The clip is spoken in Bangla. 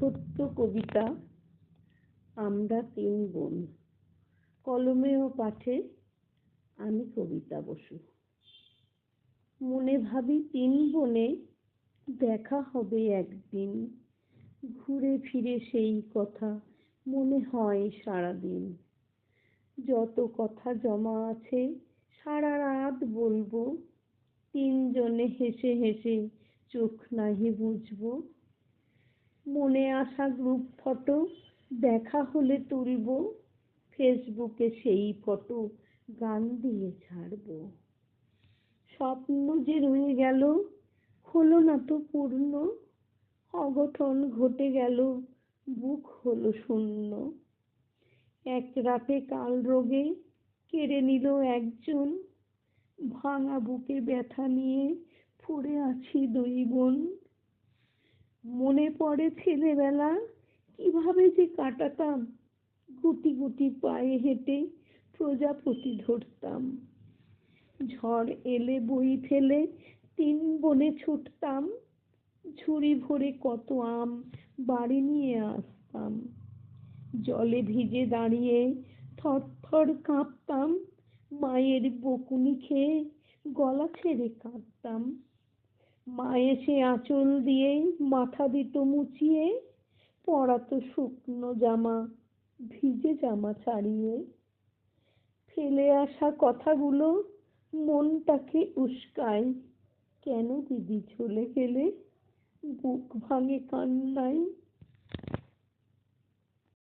ছোট্ট কবিতা। আমরা তিন বোন। কলমে ও পাঠে আমি কবিতা বসু। মনে ভাবি তিন বোনে দেখা হবে একদিন। ঘুরে ফিরে সেই কথা মনে হয় সারাদিন। যত কথা জমা আছে সারা রাত বলবো। তিনজনে হেসে হেসে চোখ নাহি বুঝবো। মনে আসা গ্রুপ ফটো দেখা হলে তুলবো। ফেসবুকে সেই ফটো গান দিয়ে ছাড়বো। স্বপ্ন যে রয়ে গেল হলো না তো পূর্ণ। অঘটন ঘটে গেল বুক হলো শূন্য। এক রাতে কাল রোগে কেড়ে নিল একজন। ভাঙা বুকে ব্যথা নিয়ে পড়ে আছি দুই বোন। মনে পড়ে ছেলেবেলা কিভাবে যে কাটাতাম। গুটি গুটি পায়ে হেঁটে প্রজাপতি ধরতাম। ঝড় এলে বই ফেলে তিন বোনে ছুটতাম। ঝুড়ি ভরে কত আম বাড়ি নিয়ে আসতাম। জলে ভিজে দাঁড়িয়ে থরথর কাঁপতাম। মায়ের বকুনি খেয়ে গলা ছেড়ে কাঁদতাম। মা এসে আঁচল দিয়ে মাথা দিত মুচিয়ে। পরাতো শুকনো জামা ভিজে জামা ছাড়িয়ে। ফেলে আসা কথাগুলো মনটাকে উস্কায়। কেন দিদি চলে গেলে? বুক ভাঙে কান্নায়।